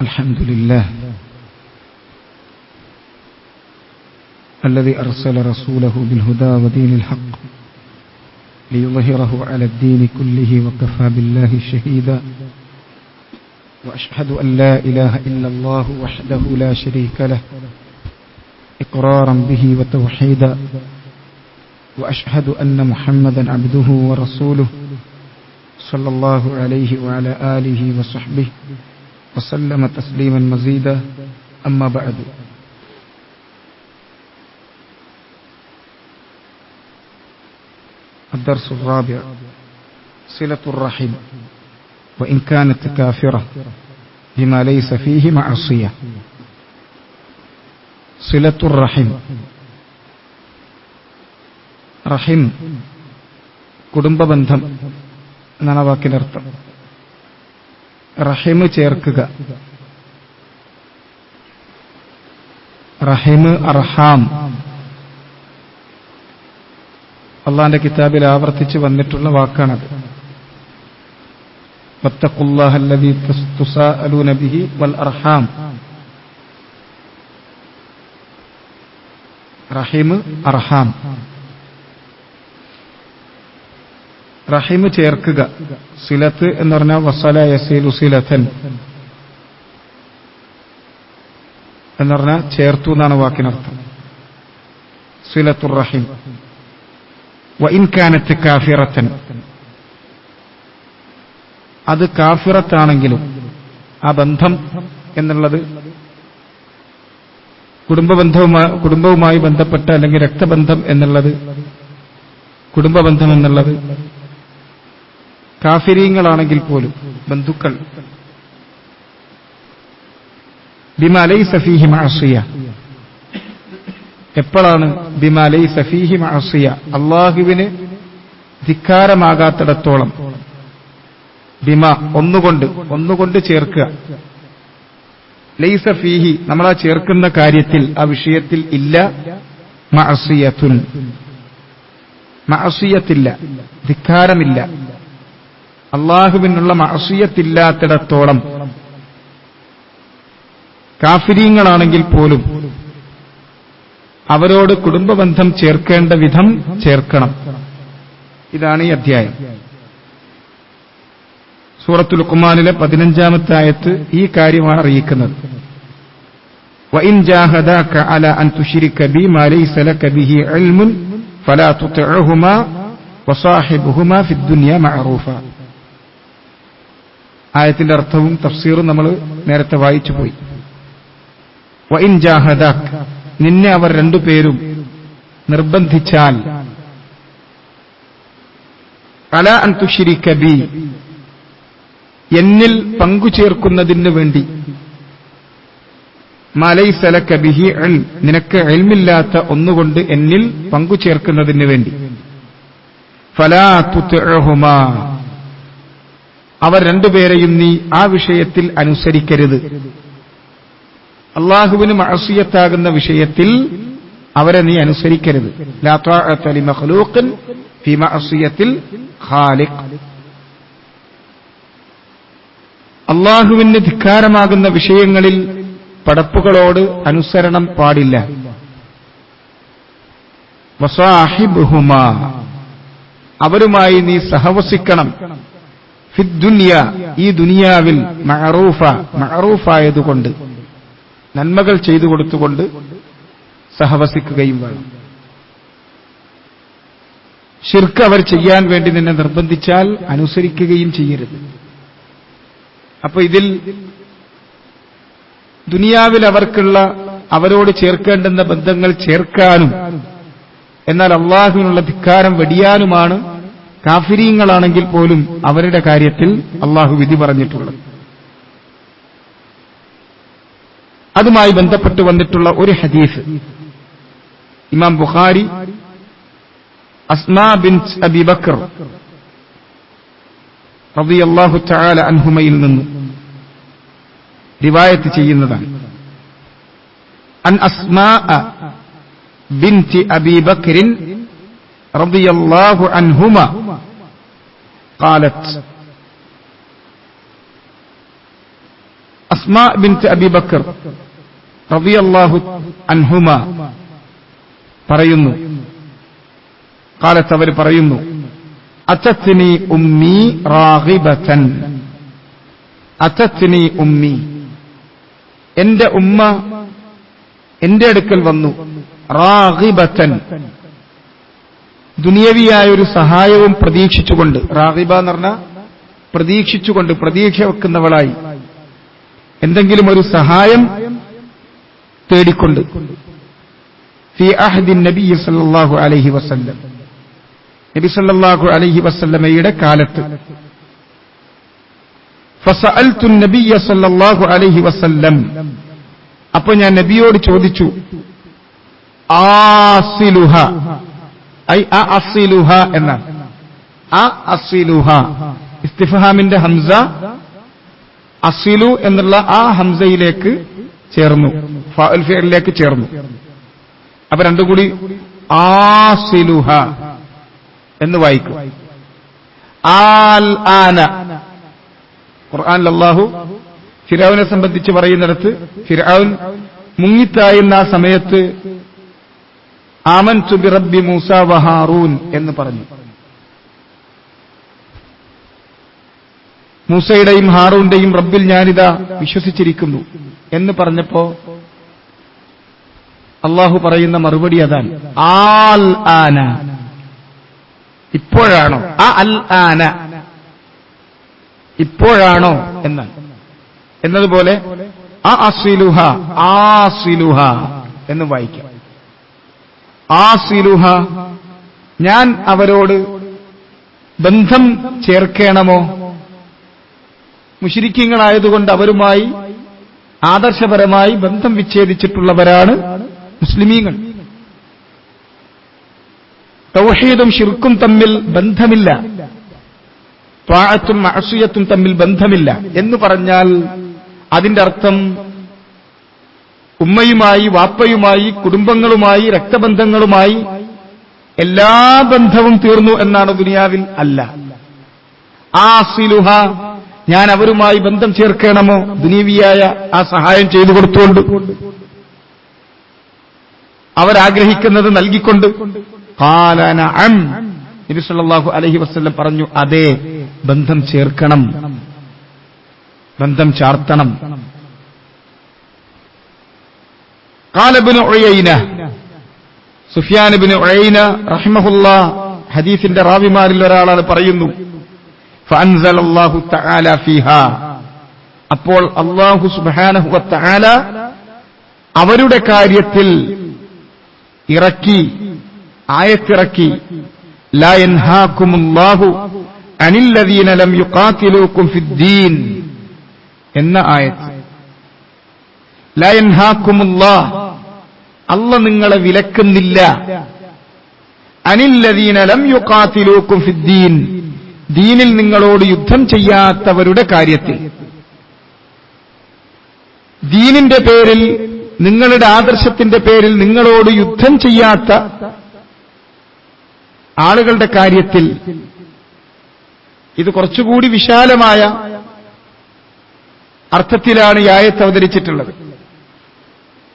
الحمد لله الذي أرسل رسوله بالهدى ودين الحق ليظهره على الدين كله وكفى بالله شهيدا وأشهد أن لا إله إلا الله وحده لا شريك له إقرارا به وتوحيدا وأشهد أن محمدا عبده ورسوله صلى الله عليه وعلى آله وصحبه وسلم تسليما مزيدا أما بعد. الدرس الرابع صلة الرحم وإن كانت كافرة بما ليس فيه معصية. صلة الرحم, റഹിം കുടുംബബന്ധം എന്നാണ് വാക്കിനർത്ഥം. റഹിം ചേർക്കുക, റഹിം അർഹാം അള്ളാന്റെ കിതാബിൽ ആവർത്തിച്ച് വന്നിട്ടുള്ള വാക്കാണത്. വത്തഖുല്ലാഹല്ലദീ തുസാഅലൂന ബിഹി വൽ അർഹാം. റഹിം അർഹാം, റഹിം ചേർക്കുക. സിലത്ത് എന്ന് പറഞ്ഞാൽ വസല യസീലു സിലത്തൻ എന്ന് പറഞ്ഞാൽ ചേർത്തു എന്നാണ് വാക്കിനർത്ഥം. സിലത്തുർ റഹിം. വഇൻ കാനത്ത് കാഫിറത്തൻ, അത് കാഫിറത്താണെങ്കിലും ആ ബന്ധം എന്നുള്ളത് കുടുംബവുമായി ബന്ധപ്പെട്ട അല്ലെങ്കിൽ രക്തബന്ധം എന്നുള്ളത്, കുടുംബബന്ധം എന്നുള്ളത് കാഫിരീങ്ങളാണെങ്കിൽ പോലും ബന്ധുക്കൾ, ബിമാ ലൈസ ഫീഹി മഅസിയ. എപ്പോഴാണ് ബിമാ ലൈസ ഫീഹി മഅസിയ? ധിക്കാരമാകാത്തിടത്തോളം. ബിമാ ഒന്നുകൊണ്ട് ചേർക്കുക. ലൈസ ഫീഹി നമ്മളാ ചേർക്കുന്ന കാര്യത്തിൽ, ആ വിഷയത്തിൽ ഇല്ല മഅസിയത്തുൻ, മഅസിയത്തില്ല, ധിക്കാരമില്ല. അല്ലാഹുവിനുള്ള മഅസിയത്തില്ലാത്തിടത്തോളം കാഫിരീങ്ങളാണെങ്കിൽ പോലും അവരോട് കുടുംബബന്ധം ചേർക്കേണ്ട വിധം ചേർക്കണം. ഇതാണ് ഈ അധ്യായം. സൂറത്തുൽ ലുഖ്മാനിലെ 15-ാമത്തെ ആയത്ത് ഈ കാര്യമാണ് അറിയിക്കുന്നത്. വഇൻ ജാഹദാക അലാ അൻ തുശ്രിക ബി മാ ലൈസ ലക ബിഹി ഇൽമുൻ ഫലാ തുതിഉഹുമാ വസാഹിബുഹുമാ ഫിദ്ദുനിയ മഅറൂഫ. ആയത്തിന്റെ അർത്ഥവും തഫ്സീറും നമ്മൾ നേരത്തെ വായിച്ചു പോയി. വഇൻ ജാഹദാക, നിന്നെ അവർ രണ്ടുപേരും നിർബന്ധിച്ചാൽ, അലാ അൻ തുശ്രിക ബി, എന്നിൽ പങ്കുചേർക്കുന്നതിന് വേണ്ടി, മാ ലൈസ ലക ബിഹി ഇൽം, നിനക്ക് ഇൽമില്ലാത്ത ഒന്നുകൊണ്ട് എന്നിൽ പങ്കുചേർക്കുന്നതിന് വേണ്ടി, ഫലാ തുതിഉഹുമാ, അവർ രണ്ടുപേരെയും നീ ആ വിഷയത്തിൽ അനുസരിക്കരുത്. അല്ലാഹുവിന് മഅസിയത്താകുന്ന വിഷയത്തിൽ അവരെ നീ അനുസരിക്കരുത്. ലാ ത്വാഅത ലിമഖ്ലൂഖിൻ ഫീ മഅസിയത്തിൽ ഖാലിഖ്. അല്ലാഹുവിന് ധിക്കാരമാകുന്ന വിഷയങ്ങളിൽ പടപ്പുകളോട് അനുസരണം പാടില്ല. വസാഹിബുഹുമാ, അവരുമായി നീ സഹവസിക്കണം. ഫിദ്ദുനിയ, ഈ ദുനിയാവിൽ, മഅറൂഫായതുകൊണ്ട്, നന്മകൾ ചെയ്തു കൊടുത്തുകൊണ്ട് സഹവസിക്കുകയും വേണം. ശിർക്ക് അവർ ചെയ്യാൻ വേണ്ടി നിന്നെ നിർബന്ധിച്ചാൽ അനുസരിക്കുകയും ചെയ്യരുത്. അപ്പൊ ഇതിൽ ദുനിയാവിൽ അവർക്കുള്ള, അവരോട് ചേർക്കേണ്ടുന്ന ബന്ധങ്ങൾ ചേർക്കാനും എന്നാൽ അള്ളാഹുവിനുള്ള ധിക്കാരം വെടിയാനുമാണ് കാഫിരീങ്ങളാണെങ്കിൽ പോലും അവരുടെ കാര്യത്തിൽ അള്ളാഹു വിധി പറഞ്ഞിട്ടുള്ളത്. അതുമായി ബന്ധപ്പെട്ട് വന്നിട്ടുള്ള ഒരു ഹദീസ് ഇമാം ബുഖാരി അസ്മാ ബിൻത് അബി ബക്കർ റളിയല്ലാഹു തആല അൻഹുമയിൽ നിന്ന് റിവായത്ത് ചെയ്യുന്നതാണ്. അൻ അസ്മാ ബിൻത് അബി ബക്കർ റളിയല്ലാഹു അൻഹുമ قالت അസ്മാ ബിൻത് അബി ബക്കർ റളിയല്ലാഹു അൻഹുമ പറയുന്നു, ഖാലത്ത് അവർ പറയുന്നു, അതത്നി ഉമ്മി റാഗിബതൻ, അതത്നി ഉമ്മി, എന്റെ ഉമ്മ എന്റെ അടുക്കൽ വന്നു, റാഗിബതൻ, ദുനിയവിയായ ഒരു സഹായവും പ്രതീക്ഷിച്ചുകൊണ്ട്. റാഗിബ എന്ന് പറഞ്ഞാൽ പ്രതീക്ഷിച്ചുകൊണ്ട്, പ്രതീക്ഷ വെക്കുന്നവളായി, എന്തെങ്കിലും ഒരു സഹായം തേടിക്കൊണ്ട്. ഫി അഹ്ദിൻ നബി സല്ലല്ലാഹു അലൈഹി വസല്ലം, നബി സല്ലല്ലാഹു അലൈഹി വസല്ലമയുടെ കാലത്ത്. ഫസഅൽതു നബിയ സല്ലല്ലാഹു അലൈഹി വസല്ലം, അപ്പൊ ഞാൻ നബിയോട് ചോദിച്ചു, ആസിലുഹ, ഐ അസിലുഹ എന്നാണ്. അസിലുഹ ഇസ്തിഫ്ഹാമിന്റെ ഹംസ അസിലു എന്നുള്ള ആ ഹംസയിലേക്ക് ചേർന്നു, ഫാഉൽ ഫിഅലിലേക്ക് ചേർന്നു. അപ്പൊ രണ്ടും കൂടി ആസിലുഹ എന്ന് വായിക്കും. ആൽ ആന, ഖുർആനിൽ അല്ലാഹു ഫിർഔനെ സംബന്ധിച്ച് പറയുന്നിടത്ത് ഫിർഔൻ മുങ്ങിത്തായുന്ന ആ സമയത്ത് ആമൻതു ബിറബ്ബി മൂസ വഹാറൂൻ എന്ന് പറഞ്ഞു. മൂസയുടെയും ഹാറൂന്റെയും റബ്ബിൽ ഞാനിതാ വിശ്വസിച്ചിരിക്കുന്നു എന്ന് പറഞ്ഞപ്പോ അള്ളാഹു പറയുന്ന മറുപടി അതാണ്, ആൽ ആന, ഇപ്പോഴാണോ, അൽ ആന, ഇപ്പോഴാണോ എന്നാണ്. എന്നതുപോലെ അസിലുഹ, ആസിലുഹ എന്ന് വായിക്കാം. ആസിലുഹ, ഞാൻ അവരോട് ബന്ധം ചേർക്കണമോ? മുശ്രിക്കീങ്ങളായതുകൊണ്ട് അവരുമായി ആദർശപരമായി ബന്ധം വിച്ഛേദിച്ചിട്ടുള്ളവരാണ് മുസ്ലിമീങ്ങൾ. തൗഹീദും ശിർക്കും തമ്മിൽ ബന്ധമില്ല, ത്വാഅത്തും മഅസിയത്തും തമ്മിൽ ബന്ധമില്ല എന്ന് പറഞ്ഞാൽ അതിന്റെ അർത്ഥം ഉമ്മയുമായി, വാപ്പയുമായി, കുടുംബങ്ങളുമായി, രക്തബന്ധങ്ങളുമായി എല്ലാ ബന്ധവും തീർന്നു എന്നാണ് ദുനിയാവിൽ. അല്ല, ആസിലുഹ, ഞാൻ അവരുമായി ബന്ധം ചേർക്കണമോ? ദുനിയവിയായ ആ സഹായം ചെയ്തു കൊടുത്തുകൊണ്ട്, അവരാഗ്രഹിക്കുന്നത് നൽകിക്കൊണ്ട്. ഖാല നഅം, നബി സല്ലല്ലാഹു അലൈഹി വസല്ലം പറഞ്ഞു, അതെ, ബന്ധം ചേർക്കണം, ബന്ധം ചാർത്തണം. ഖാല ഇബ്നു ഉയൈന, സുഫിയാൻ ഇബ്നു ഉയൈന റഹിമഹുല്ലാഹ് ഹദീസിന്റെ റാവിമാരിൽ ഒരാളാണ്, പറയുന്നു, ഫഅൻസലല്ലാഹു തആല ഫീഹാ, അപ്പോൾ അല്ലാഹു സുബ്ഹാനഹു വ തആല അവരുടെ കാര്യത്തിൽ ഇറക്കി, ആയത്തിറക്കി, ലാ യൻഹാകുമുല്ലാഹു അനില്ലദീന ലം യുഖാതിലൂകും ഫിദ്ദീൻ എന്ന ആയത്ത്. ലാ യൻഹാകുമുല്ലാഹ്, അല്ലാഹ് നിങ്ങളെ വിലക്കുന്നില്ല, അനില്ലദീന ലം യുഖാതിലൂകും ഫിദ്ദീൻ, ദീനിൽ നിങ്ങളോട് യുദ്ധം ചെയ്യാത്തവരുടെ കാര്യത്തിൽ. ദീനിന്റെ പേരിൽ, നിങ്ങളുടെ ആദർശത്തിന്റെ പേരിൽ നിങ്ങളോട് യുദ്ധം ചെയ്യാത്ത ആളുകളുടെ കാര്യത്തിൽ. ഇത് കുറച്ചുകൂടി വിശാലമായ അർത്ഥത്തിലാണ് ഈ ആയത്ത് അവതരിച്ചിട്ടുള്ളത്.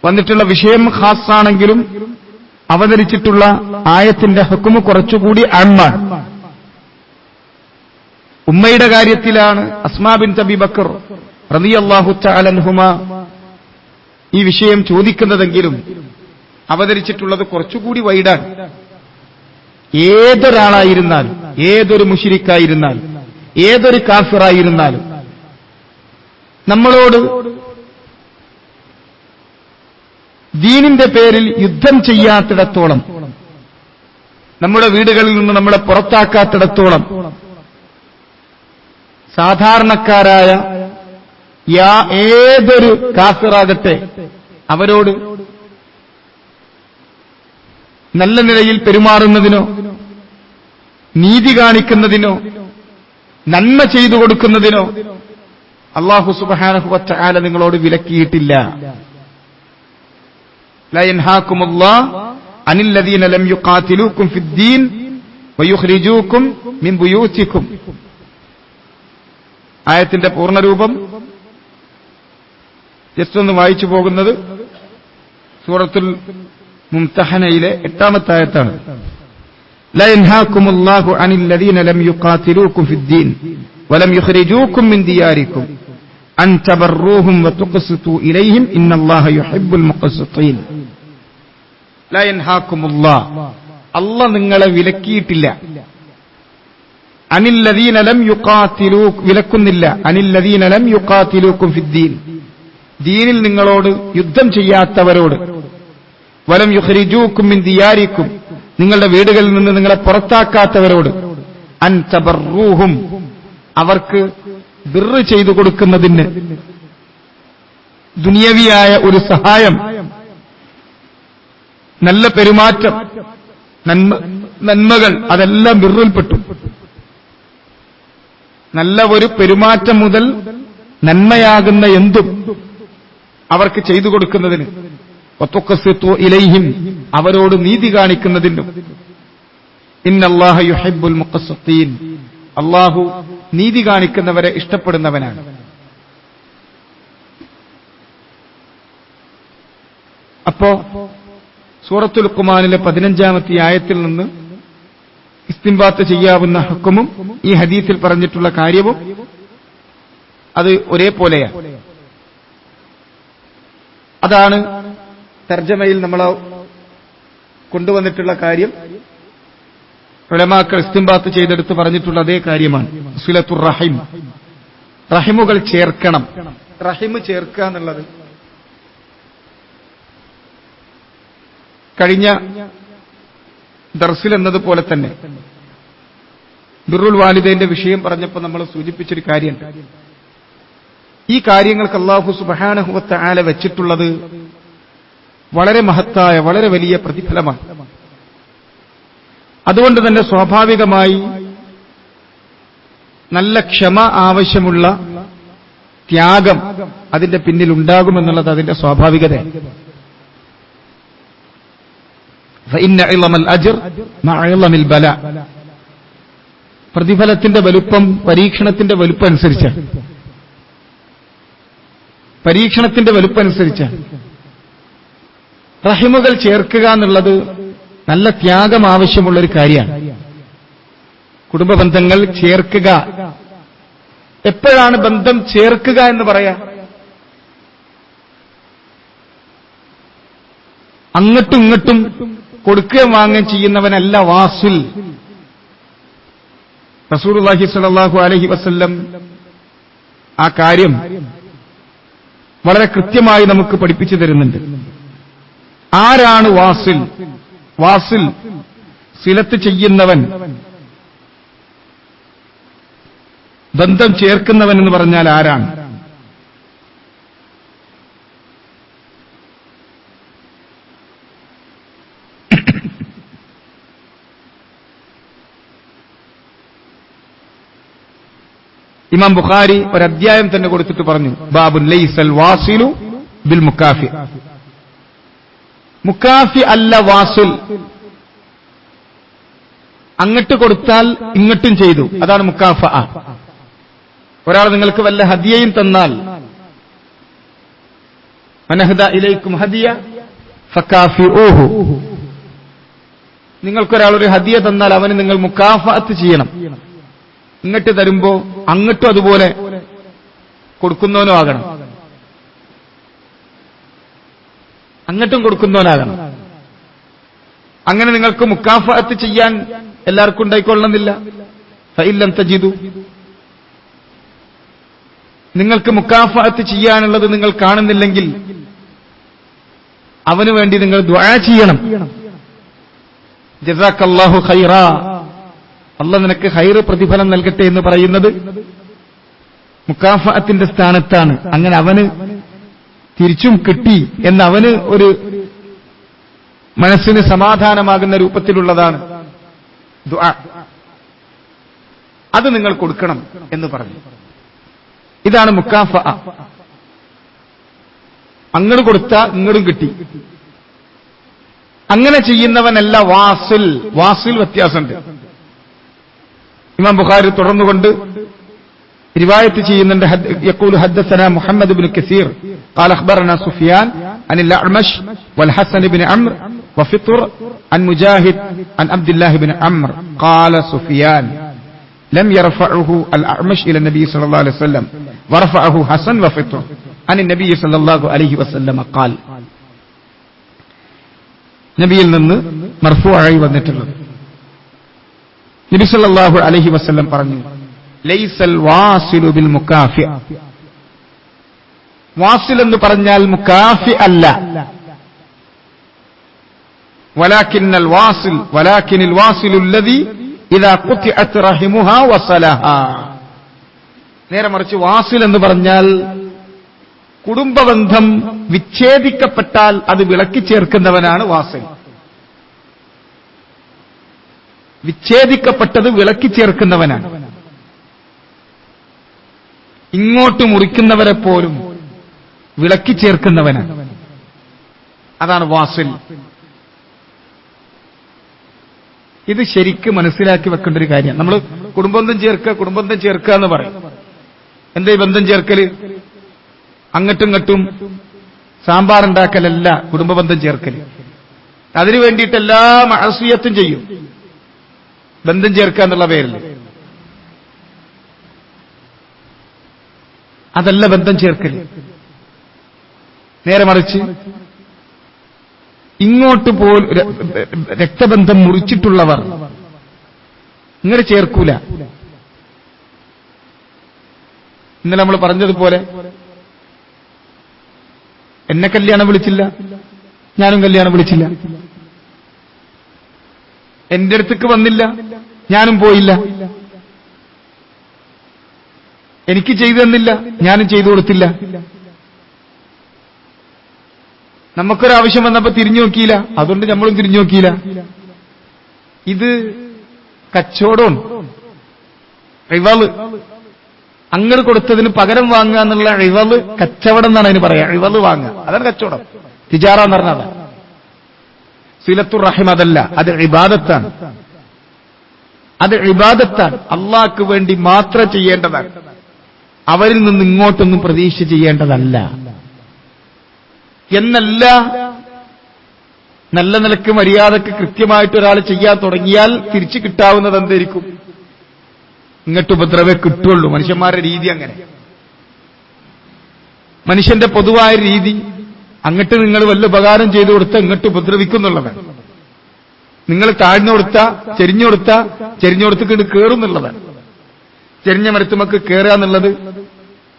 വന്നിട്ടുള്ള വിഷയം ഖാസാണെങ്കിലും അവതരിച്ചിട്ടുള്ള ആയത്തിന്റെ ഹുക്മ് കുറച്ചുകൂടി അമ്മാണ്. ഉമ്മയുടെ കാര്യത്തിലാണ് അസ്മാ ബിൻത് അബി ബക്കർ റളിയല്ലാഹു തആല അൻഹുമ ഈ വിഷയം ചോദിക്കുന്നതെങ്കിലും അവതരിച്ചിട്ടുള്ളത് കുറച്ചുകൂടി വൈഡാണ്. ഏതൊരാളായിരുന്നാലും, ഏതൊരു മുശ്രിക്കായിരുന്നാലും, ഏതൊരു കാഫിറായിരുന്നാലും നമ്മളോട് ദീനിന്റെ പേരിൽ യുദ്ധം ചെയ്യാത്തിടത്തോളം, നമ്മുടെ വീടുകളിൽ നിന്ന് നമ്മളെ പുറത്താക്കാത്തിടത്തോളം, സാധാരണക്കാരായ ഏതൊരു കാഫിറാകട്ടെ അവരോട് നല്ല നിലയിൽ പെരുമാറുന്നതിനോ, നീതി കാണിക്കുന്നതിനോ, നന്മ ചെയ്തു കൊടുക്കുന്നതിനോ അല്ലാഹു സുബ്ഹാനഹു വ തആല നിങ്ങളോട് വിലക്കിയിട്ടില്ല. ലാ യൻഹാകുമുല്ലാഹു അനില്ലദീന ലം യുഖാതിലൂകും ഫിദ്ദീൻ വയുഖ്രിജൂകും മിൻ ബുയൂതികും. ആയത്തിന്റെ പൂർണ്ണരൂപം ജസ്റ്റ് ഒന്ന് വായിച്ചു പോകുന്നത് സൂറത്തുൽ മുംതഹനയിലെ 8-ാമത്തെ ആയത്താണ്. ലാ യൻഹാകുമുല്ലാഹു അനിൽ ലദീന ലം യുഖാതിലൂകും ഫിദ്ദീൻ വലം യുഖ്രിജൂകും മിൻ ദിയാരികും അൻ തബറൂഹും വതുഖ്സിതു ഇലൈഹിം ഇന്നല്ലാഹ യുഹിബ്ബുൽ മുഖ്സിതീൻ. ലാ യൻഹാകുമുല്ലാഹ്, അല്ലാഹ് നിങ്ങളെ വിലക്കിയിട്ടില്ല. അനിൽ ലദീന ലം യുഖാതിലൂകും, വിലക്കുന്നില്ല. അനിൽ ലദീന ലം യുഖാതിലൂകും ഫിദ്ദീൻ, ദീനിൽ നിങ്ങളോട് യുദ്ധം ചെയ്യാത്തവരോട്. വലം യുഖ്രിജൂകും മിൻ ദിയാരികും, നിങ്ങളുടെ വീടുകളിൽ നിന്ന് നിങ്ങളെ പുറത്താക്കാത്തവരോട്. അൻ തബറൂഹും, അവർക്ക് ബിർറ് ചെയ്തു കൊടുക്കുന്നതിന് ദുനിയവിയായ ഒരു സഹായം, നല്ല പെരുമാറ്റം, നന്മകൾ, അതെല്ലാം ബിർറിൽപ്പെട്ടു. നല്ല ഒരു പെരുമാറ്റം മുതൽ നന്മയാകുന്ന എന്തും അവർക്ക് ചെയ്തു കൊടുക്കുന്നതിന്. വതുഖ്സിതു ഇലൈഹിം, അവരോട് നീതി കാണിക്കുന്നതിനും. ഇന്നല്ലാഹ യുഹിബ്ബുൽ മുഖ്സിതീൻ, അല്ലാഹു നീതി കാണിക്കുന്നവരെ ഇഷ്ടപ്പെടുന്നവനാണ്. അപ്പോ സൂറത്തുൽ ലുഖ്മാനിലെ 15-ാമത്തെ ആയത്തിൽ നിന്ന് ഇസ്തിംബാത്ത് ചെയ്യാവുന്ന ഹുക്കുമും ഈ ഹദീസിൽ പറഞ്ഞിട്ടുള്ള കാര്യവും അത് ഒരേപോലെയാണ്. അതാണ് തർജമയിൽ നമ്മൾ കൊണ്ടുവന്നിട്ടുള്ള കാര്യം. ഉലമാക്കൾ ഇസ്തിംബാത്ത് ചെയ്തെടുത്ത് പറഞ്ഞിട്ടുള്ള അതേ കാര്യമാണ്. സിലത്തുർ റഹിം, റഹിമുകൾ ചേർക്കണം. റഹിമ് ചേർക്കുക എന്നുള്ളത് കഴിഞ്ഞ ദർസിൽ എന്നതുപോലെ തന്നെ ബിർറുൽ വാലിദൈന്റെ വിഷയം പറഞ്ഞപ്പോൾ നമ്മൾ സൂചിപ്പിച്ചൊരു കാര്യമുണ്ട്. ഈ കാര്യങ്ങൾക്ക് അല്ലാഹു സുബ്ഹാനഹു വ തആല വെച്ചിട്ടുള്ളത് വളരെ മഹത്തായ, വളരെ വലിയ പ്രതിഫലമാണ്. അതുകൊണ്ട് തന്നെ സ്വാഭാവികമായി നല്ല ക്ഷമ ആവശ്യമുള്ള ത്യാഗം അതിന്റെ പിന്നിൽ ഉണ്ടാകുമെന്നുള്ളത് അതിന്റെ സ്വാഭാവികതയാണ്. ഫഇന്ന ഇളമൽ അജ്ർ മഅ ഇളമിൽ ബലാ, പ്രതിഫലത്തിന്റെ വലുപ്പം പരീക്ഷണത്തിന്റെ വലുപ്പം അനുസരിച്ചാണ്. പരീക്ഷണത്തിന്റെ വലുപ്പം അനുസരിച്ചാണ്. റഹിമുകൾ ചേർക്കുക എന്നുള്ളത് നല്ല ത്യാഗം ആവശ്യമുള്ള ഒരു കാര്യമാണ്. കുടുംബ ബന്ധങ്ങൾ ചേർക്കുക. എപ്പോഴാണ് ബന്ധം ചേർക്കുക എന്ന് പറയാ? അങ്ങോട്ടും ഇങ്ങോട്ടും കൊടുക്കുകയും വാങ്ങുകയും ചെയ്യുന്നവനല്ല വാസുൽ. റസൂലുള്ളാഹി സ്വല്ലല്ലാഹു അലൈഹി വസല്ലം ആ കാര്യം വളരെ കൃത്യമായി നമുക്ക് പഠിപ്പിച്ചു തരുന്നുണ്ട്. ആരാണ് വാസിൽ? വാസിൽ, സിലത്ത് ചെയ്യുന്നവൻ, ബന്ധം ചേർക്കുന്നവൻ എന്ന് പറഞ്ഞാൽ ആരാണ്? ഇമാം ബുഖാരി ഒരു അധ്യായം തന്നെ കൊടുത്തിട്ട് പറഞ്ഞു, ബാബുൻ ലൈസൽ വാസിലു ബിൽ മുക്കാഫി. മുക്കാഫി അല്ല വാസുൽ. അങ്ങട്ട് കൊടുത്താൽ ഇങ്ങട്ടും ചെയ്തു, അതാണ് മുക്കാഫ. ഒരാൾ നിങ്ങൾക്ക് വല്ല ഹദിയയും തന്നാൽ, മനഹദ ഇലൈക്കും ഹദിയ ഫകാഫിഊഹു, നിങ്ങൾക്കൊരാൾ ഒരു ഹദിയ തന്നാൽ അവന് നിങ്ങൾ മുക്കാഫഅത്ത് ചെയ്യണം. ഇങ്ങോട്ട് തരുമ്പോ അങ്ങോട്ടും അതുപോലെ കൊടുക്കുന്നവനും ആകണം, അങ്ങോട്ടും കൊടുക്കുന്നവനാകണം. അങ്ങനെ നിങ്ങൾക്ക് മുക്കാഫഅത്ത് ചെയ്യാൻ എല്ലാവർക്കും ഉണ്ടായിക്കൊള്ളണമെന്നില്ല. ഫഇല്ലം തജിദു, നിങ്ങൾക്ക് മുക്കാഫഅത്ത് ചെയ്യാനുള്ളത് നിങ്ങൾ കാണുന്നില്ലെങ്കിൽ അവന് വേണ്ടി നിങ്ങൾ ദുആ ചെയ്യണം. ജസാക്കല്ലാഹു ഖൈറാ, അല്ലാഹ് നിനക്ക് ഖൈറ് പ്രതിഫലം നൽകട്ടെ എന്ന് പറയുന്നത് മുക്കാഫഅത്തിന്റെ സ്ഥാനത്താണ്. അങ്ങനെ അവന് തിരിച്ചും കിട്ടി എന്ന് അവന് ഒരു മനസ്സിന് സമാധാനമാകുന്ന രൂപത്തിലുള്ളതാണ് ദുആ. അത് നിങ്ങൾ കൊടുക്കണം എന്ന് പറഞ്ഞു. ഇതാണ് മുക്കാഫഅ. അങ്ങോട്ട് കൊടുത്താ ഇങ്ങോട്ടും കിട്ടി. അങ്ങനെ ചെയ്യുന്നവനല്ല വാസിൽ. വാസിൽ വ്യത്യാസമുണ്ട്. ഇമാം ബുഖാരി തുടർന്നുകൊണ്ട് റിവായത്ത് ചെയ്യുന്നുണ്ട്, യഖൂലു ഹദ്ദസനാ മുഹമ്മദ് ഇബ്നു കസീർ قال أخبرنا سفيان عن الأعمش والحسن بن عمرو وفطر عن مجاهد عن عبد الله بن عمرو قال سفيان لم يرفعه الأعمش إلى النبي صلى الله عليه وسلم ورفعه حسن وفطر عن النبي صلى الله عليه وسلم قال നബിയിൽ നിന്ന് മർഫൂആയി വന്നിട്ടുള്ളത് നബി സല്ലല്ലാഹു അലൈഹി വസല്ലം പറഞ്ഞു ലൈസൽ വാസിലു ബിൽ മുകാഫി. വാസിൽ എന്ന് പറഞ്ഞാൽ മുകാഫി അല്ല. വലാകിന്നൽ വാസിലു അല്ലദി ഇദാ ഖുതിഅത് റഹിമുഹാ വസലഹാ. നേരെ മറിച്ച് വാസിൽ എന്ന് പറഞ്ഞാൽ കുടുംബബന്ധം വിച്ഛേദിക്കപ്പെട്ടാൽ അത് വിളക്കി ചേർക്കുന്നവനാണ് വാസിൽ. വിച്ഛേദിക്കപ്പെട്ടത് വിളക്കി ചേർക്കുന്നവനാണ്. ഇങ്ങോട്ട് മുറിക്കുന്നവരെ പോലും വിളക്കി ചേർക്കുന്നവനാണ്. അതാണ് വാസിൽ. ഇത് ശരിക്കും മനസ്സിലാക്കി വെക്കേണ്ട ഒരു കാര്യം. നമ്മൾ കുടുംബബന്ധം ചേർക്കുക എന്ന് പറയും. എന്താ ഈ ബന്ധം ചേർക്കല്? അങ്ങട്ടും ഇങ്ങട്ടും സാമ്പാറുണ്ടാക്കലല്ല കുടുംബബന്ധം ചേർക്കല്. അതിനു വേണ്ടിയിട്ട് എല്ലാ മഅസിയത്തും ചെയ്യും ബന്ധം ചേർക്കുക എന്നുള്ള പേരിൽ. അതല്ല ബന്ധം ചേർക്കല്. നേരെ മറിച്ച് ഇങ്ങോട്ട് രക്തബന്ധം മുറിച്ചിട്ടുള്ളവർ ഇങ്ങനെ ചേർക്കൂല. ഇന്നലെ നമ്മൾ പറഞ്ഞതുപോലെ എന്നെ കല്യാണം വിളിച്ചില്ല, ഞാനും കല്യാണം വിളിച്ചില്ല. എന്റെ അടുത്തേക്ക് വന്നില്ല, ഞാനും പോയില്ല. എനിക്ക് ചെയ്തു തന്നില്ല, ഞാനും ചെയ്തു കൊടുത്തില്ല. നമുക്കൊരാവശ്യം വന്നപ്പോ തിരിഞ്ഞു നോക്കിയില്ല, അതുകൊണ്ട് നമ്മളും തിരിഞ്ഞു നോക്കിയില്ല. ഇത് കച്ചവടം, റിവള്. അങ്ങനെ കൊടുത്തതിന് പകരം വാങ്ങുക എന്നുള്ള റിവള് കച്ചവടം എന്നാണ് അതിന് പറയാ. റിവള് വാങ്ങുക, അതാണ് കച്ചവടം. തിജാറ എന്ന് പറഞ്ഞത് സിലത്തുർ റഹിം അതല്ല, അത് ഇബാദത്താണ്. അത് ഇബാദത്താണ്. അള്ളാഹ്ക്ക് വേണ്ടി മാത്രം ചെയ്യേണ്ടതാണ്. അവരിൽ നിന്ന് ഇങ്ങോട്ടൊന്നും പ്രതീക്ഷ ചെയ്യേണ്ടതല്ല എന്നല്ല. നല്ല നിലക്ക് മര്യാദക്ക് കൃത്യമായിട്ട് ഒരാൾ ചെയ്യാൻ തുടങ്ങിയാൽ തിരിച്ചു കിട്ടാവുന്നത് എന്തായിരിക്കും? ഇങ്ങോട്ട് ഉപദ്രവേ കിട്ടുള്ളൂ. മനുഷ്യന്മാരുടെ രീതി അങ്ങനെ. മനുഷ്യന്റെ പൊതുവായ രീതി അങ്ങോട്ട് നിങ്ങൾ വല്ല ഉപകാരം ചെയ്തു കൊടുത്താൽ ഇങ്ങോട്ട് ഉപദ്രവിക്കുന്നുള്ളതാണ്. നിങ്ങൾ താഴ്ന്നു കൊടുത്താ ചെരിഞ്ഞുകൊടുത്തിട്ട് കയറുന്നുള്ളതാണ്. ചെരിഞ്ഞ മരത്തുമക്ക് കയറുക എന്നുള്ളത്,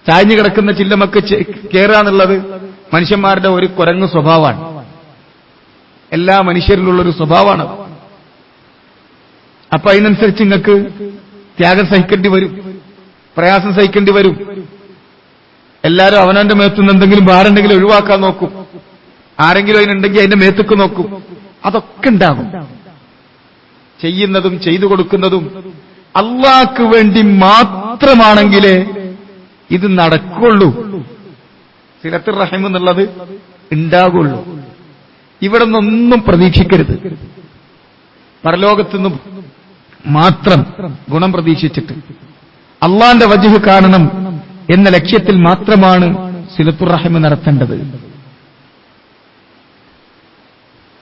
ചാഞ്ഞു കിടക്കുന്ന ചില്ലമക്ക് കയറുക എന്നുള്ളത് മനുഷ്യന്മാരുടെ ഒരു കുരങ്ങു സ്വഭാവമാണ്. എല്ലാ മനുഷ്യരിലുള്ളൊരു സ്വഭാവമാണ്. അപ്പൊ അതിനനുസരിച്ച് നിങ്ങൾക്ക് ത്യാഗം സഹിക്കേണ്ടി വരും, പ്രയാസം സഹിക്കേണ്ടി വരും. എല്ലാവരും അവനവന്റെ മേത്തുനിന്ന് എന്തെങ്കിലും ഭാരമുണ്ടെങ്കിൽ ഒഴിവാക്കാൻ നോക്കും. ആരെങ്കിലും അതിനുണ്ടെങ്കിൽ അതിന്റെ മേത്തേക്ക് നോക്കും. അതൊക്കെ ഉണ്ടാകും. ചെയ്യുന്നതും ചെയ്തു കൊടുക്കുന്നതും അള്ളാഹ്ക്ക് വേണ്ടി മാത്രമാണെങ്കിലേ ഇത് നടക്കുള്ളൂ. സിലത്തുർ റഹിം എന്നുള്ളത് ഉണ്ടാകുള്ളൂ. ഇവിടെ നിന്നൊന്നും പ്രതീക്ഷിക്കരുത്. പരലോകത്തുനിന്നും മാത്രം ഗുണം പ്രതീക്ഷിച്ചിട്ട് അള്ളാന്റെ വജ്ഹ് കാണണം എന്ന ലക്ഷ്യത്തിൽ മാത്രമാണ് സിലത്തുർ റഹിം നടത്തേണ്ടത്.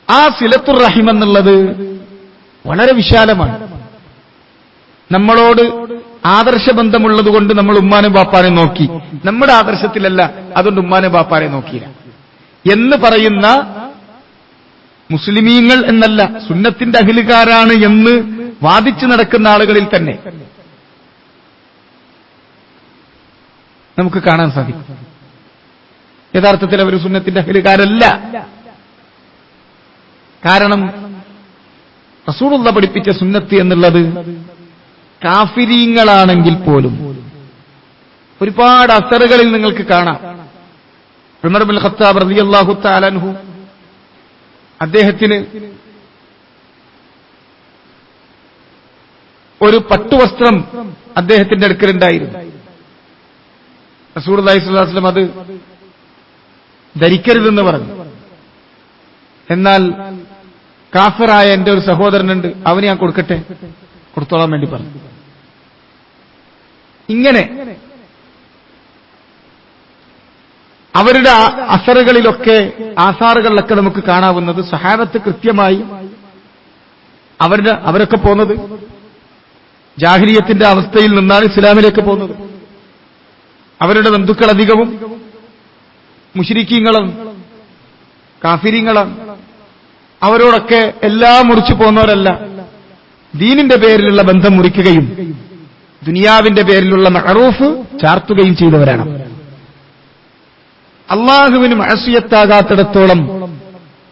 ആ സിലത്തുർ റഹിം എന്നുള്ളത് വളരെ വിശാലമാണ്. നമ്മളോട് ആദർശബന്ധമുള്ളതുകൊണ്ട് നമ്മൾ ഉമ്മാനെ ബാപ്പാനെ നോക്കി, നമ്മുടെ ആദർശത്തിലല്ല, അതുകൊണ്ട് ഉമ്മാനെ ബാപ്പാനെ നോക്കിയില്ല എന്ന് പറയുന്ന മുസ്ലിമീങ്ങൾ എന്നല്ല, സുന്നത്തിന്റെ അഹിലുകാരാണ് എന്ന് വാദിച്ചു നടക്കുന്ന ആളുകളിൽ തന്നെ നമുക്ക് കാണാൻ സാധിക്കും. യഥാർത്ഥത്തിൽ അവർ സുന്നത്തിന്റെ അഹിലുകാരല്ല. കാരണം റസൂലുള്ളാഹി പഠിപ്പിച്ച സുന്നത്ത് എന്നുള്ളത് കാഫിരീങ്ങളാണെങ്കിൽ പോലും ഒരുപാട് അസറുകളിൽ നിങ്ങൾക്ക് കാണാം. ഉമർ ഇബ്നുൽ ഖത്താബ് റളിയല്ലാഹു തആല അൻഹു, അദ്ദേഹത്തിന് ഒരു പട്ടുവസ്ത്രം അദ്ദേഹത്തിന്റെ അടുക്കലുണ്ടായിരുന്നു. റസൂലുള്ളാഹി സ്വല്ലല്ലാഹു അലൈഹി വസല്ലം അത് ധരിക്കരുതെന്ന് പറഞ്ഞു. എന്നാൽ കാഫിറായ എന്റെ ഒരു സഹോദരനുണ്ട്, അവന് ഞാൻ കൊടുത്തോളാൻ വേണ്ടി പറഞ്ഞു. ഇങ്ങനെ അവരുടെ അസറുകളിലൊക്കെ ആസാറുകളിലൊക്കെ നമുക്ക് കാണാവുന്നത് സഹാബത്ത് കൃത്യമായി അവരൊക്കെ പോകുന്നത് ജാഹിലിയത്തിന്റെ അവസ്ഥയിൽ നിന്നാണ് ഇസ്ലാമിലേക്ക് പോകുന്നത്. അവരുടെ ബന്ധുക്കൾ അധികവും മുശ്രിക്കീങ്ങളും കാഫിരീങ്ങളും. അവരോടൊക്കെ എല്ലാം മുറിച്ചു പോന്നവരല്ല, ദീനിന്റെ പേരിലുള്ള ബന്ധം മുറിക്കുകയും ദുനിയാവിന്റെ പേരിലുള്ള മഅറൂഫ് ചാർത്തുകയും ചെയ്തവരാണ്. അള്ളാഹുവിന് മഅസിയത്താകാത്തിടത്തോളം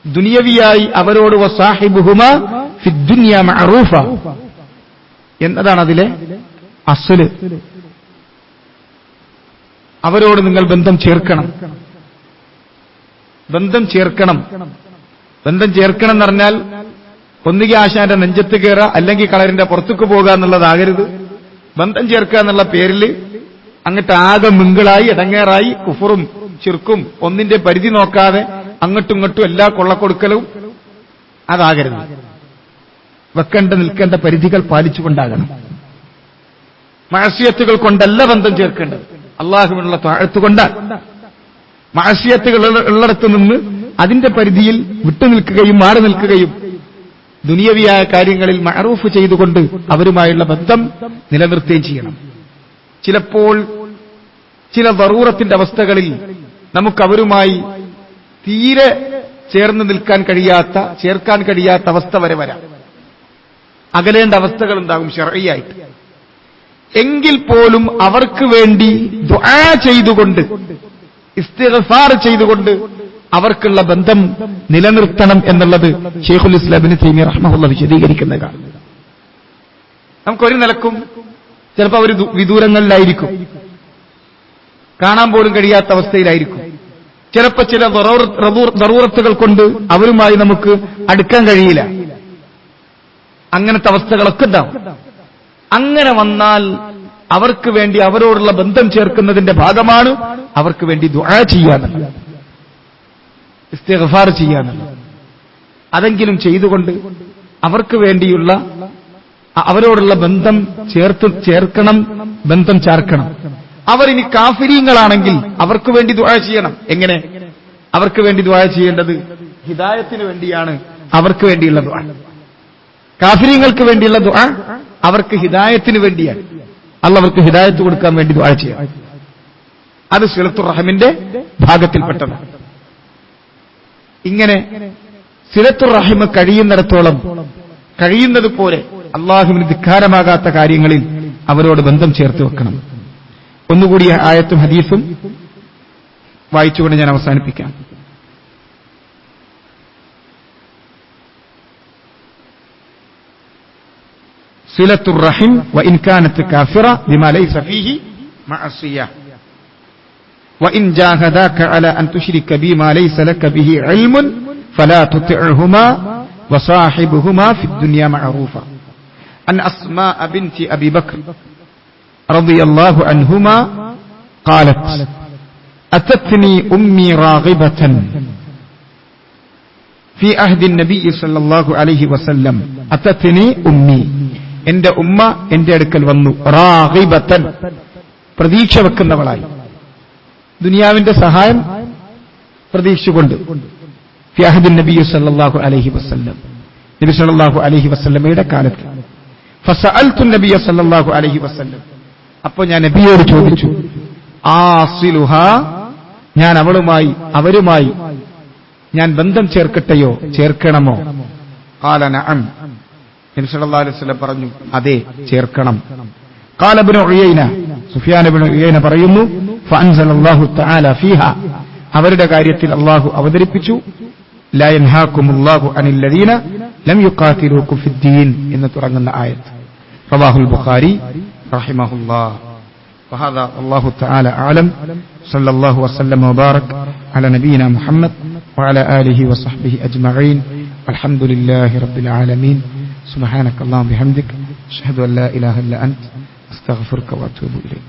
ദുനിയവിയായി അവരോട് വസാഹിബുഹുമാ ഫിദ്ദുനിയ മഅറൂഫ എന്നതാണ് അതിലെ അസ്ല്. അവരോട് നിങ്ങൾ ബന്ധം ചേർക്കണം. ബന്ധം ചേർക്കണം എന്ന് പറഞ്ഞാൽ ഒന്നുകിൽ ആശാന്റെ നെഞ്ചത്ത് കയറുക, അല്ലെങ്കിൽ കളരിന്റെ പുറത്തേക്ക് പോകുക എന്നുള്ളതാകരുത്. ബന്ധം ചേർക്കുക എന്നുള്ള പേരിൽ അങ്ങോട്ട് ആകെ മിങ്കിളായി ഇടങ്ങേറായി കുഫറും ചിർക്കും ഒന്നിന്റെ പരിധി നോക്കാതെ അങ്ങോട്ടും ഇങ്ങോട്ടും എല്ലാ കൊള്ളക്കൊടുക്കലും അതാകരുത്. നിൽക്കേണ്ട പരിധികൾ പാലിച്ചുകൊണ്ടാകണം. മഅസിയത്തുകൾ കൊണ്ടല്ല ബന്ധം ചേർക്കേണ്ടത്, അള്ളാഹുവിനുള്ള ത്വഅത്ത് കൊണ്ടാണ്. മഅസിയത്തുകൾ ഉള്ളിടത്ത് നിന്ന് അതിന്റെ പരിധിയിൽ വിട്ടുനിൽക്കുകയും മാറി നിൽക്കുകയും ദുനിയവിയായ കാര്യങ്ങളിൽ മഅറൂഫ് ചെയ്തുകൊണ്ട് അവരുമായുള്ള ബന്ധം നിലനിർത്തുകയും ചെയ്യണം. ചിലപ്പോൾ ചില ദറൂറത്തിന്റെ അവസ്ഥകളിൽ നമുക്ക് അവരുമായി തീരെ ചേർന്ന് നിൽക്കാൻ കഴിയാത്ത, ചേർക്കാൻ കഴിയാത്ത അവസ്ഥ വരെ വരാം. അകലേണ്ട അവസ്ഥകൾ ഉണ്ടാകും ശർഈയായിട്ട്. എങ്കിൽ പോലും അവർക്ക് വേണ്ടി ദുആ ചെയ്തുകൊണ്ട്, ഇസ്തിഗ്ഫാർ ചെയ്തുകൊണ്ട് അവർക്കുള്ള ബന്ധം നിലനിർത്തണം എന്നുള്ളത് ശൈഖുൽ ഇസ്ലാം ഇബ്നു തൈമിയ്യ റഹ്മഹുല്ലാഹ് വിശദീകരിക്കുന്നതാണ്. നമുക്കൊരു നിലക്കും ചിലപ്പോൾ അവർ വിദൂരങ്ങളിലായിരിക്കും, കാണാൻ പോലും കഴിയാത്ത അവസ്ഥയിലായിരിക്കും. ചിലപ്പോൾ ചില ദറൂറത്തുകൾ കൊണ്ട് അവരുമായി നമുക്ക് അടുക്കാൻ കഴിയില്ല. അങ്ങനത്തെ അവസ്ഥകളൊക്കെ ഉണ്ടാവും. അങ്ങനെ വന്നാൽ അവർക്ക് വേണ്ടി അവരോടുള്ള ബന്ധം ചേർക്കുന്നതിന്റെ ഭാഗമാണ് അവർക്ക് വേണ്ടി ദുആ ചെയ്യാനുള്ളത്, ഇസ്തിഗ്ഫാർ ചെയ്യാനുള്ളത്. അതെങ്കിലും ചെയ്തുകൊണ്ട് അവർക്ക് വേണ്ടിയുള്ള അവരോടുള്ള ബന്ധം ചേർക്കണം, ബന്ധം ചാർക്കണം. അവരിനി കാഫിരീങ്ങളാണെങ്കിൽ അവർക്ക് വേണ്ടി ദുആ ചെയ്യണം. എങ്ങനെ അവർക്ക് വേണ്ടി ദുആ ചെയ്യേണ്ടത്? ഹിദായത്തിന് വേണ്ടിയാണ് അവർക്ക് വേണ്ടിയുള്ള ദുആ. കാഫിരീങ്ങൾക്ക് വേണ്ടിയുള്ള ദുആ അവർക്ക് ഹിദായത്തിന് വേണ്ടിയാണ്. അല്ലാഹു അവർക്ക് ഹിദായത്ത് കൊടുക്കാൻ വേണ്ടി ദുആ ചെയ്യാം. അത് സിലത്തുർ റഹമിന്റെ ഭാഗത്തിൽപ്പെട്ടതാണ്. ഇങ്ങനെ സിലത്തുർ റഹിം കഴിയുന്നിടത്തോളം കഴിയുന്നത് പോലെ അള്ളാഹുവിന് ധിക്കാരമാകാത്ത കാര്യങ്ങളിൽ അവരോട് ബന്ധം ചേർത്ത് വെക്കണം. ഒന്നുകൂടി ആയത്തും ഹദീസും വായിച്ചുകൊണ്ട് ഞാൻ അവസാനിപ്പിക്കാം. സിലത്തുർ റഹിം വഇൻ കാനത് കാഫിറ ബിമാ ലൈസ ഫീഹി മഅസിയ വഇൻ ജാഹദാക അലാ അൻ തുശ്രിക ബിമാ ലൈസ ലക ബിഹി ഇൽമുൻ ഫലാ തുതിഉഹുമാ വസാഹിബുഹുമാ ഫിദ്ദുനിയ മഅറൂഫ. അൻ അസ്മാ ബിൻതി അബി ബക്ർ റളിയല്ലാഹു അൻഹുമാ ഖാലത് അതത്നി ഉമ്മി റാഗിബതൻ ഫി അഹ്ദി നബി സല്ലല്ലാഹു അലൈഹി വസല്ലം. അതത്നി ഉമ്മി, എന്റെ ഉമ്മ എന്റെ അടുക്കൽ വന്നു. റാഗിബതൻ, പ്രതീക്ഷ വെക്കുന്നവളായി, ദുനിയാവിന്റെ സഹായം പ്രതീക്ഷിച്ചുകൊണ്ട്. ഫി അഹ്ദി നബി സല്ലല്ലാഹു അലൈഹി വസല്ലം, നബി സല്ലല്ലാഹു അലൈഹി വസല്ലമയുടെ കാലത്ത്. ഫസഅൽതു നബി സല്ലല്ലാഹു അലൈഹി വസല്ലം, അപ്പോൾ ഞാൻ നബിയോട് ചോദിച്ചു, ആസിലുഹ, ഞാൻ അവരുമായി ഞാൻ ബന്ധം ചേർക്കട്ടെയോ, ചേർക്കണമോ? ഖാല നഅം, നബി സല്ലല്ലാഹു അലൈഹി വസല്ലം പറഞ്ഞു, അതെ, ചേർക്കണം. ഖാല ഇബ്നു ഉയൈന, സുഫിയാൻ ഇബ്നു ഉയൈന പറയുന്നു, ഫഅൻസലല്ലാഹു തആല ഫീഹ, അവരുടെ കാര്യത്തിൽ അല്ലാഹു അവതരിപ്പിച്ചു, ലാ യൻഹാകുമുല്ലാഹു അനിൽ ലദീന ലം യുഖാതിലൂകും ഫിദ്ദീൻ എന്ന് തുടങ്ങുന്ന ആയത്ത്. റവാഹുൽ ബുഖാരി റഹിമഹുല്ലാഹ്. وهذا والله تعالى أعلم. صلى الله وسلم وبارك على نبينا محمد وعلى آله وصحبه أجمعين. الحمد لله رب العالمين. سبحانك اللهم وبحمدك أشهد أن لا إله إلا أنت أستغفرك وأتوب إليك.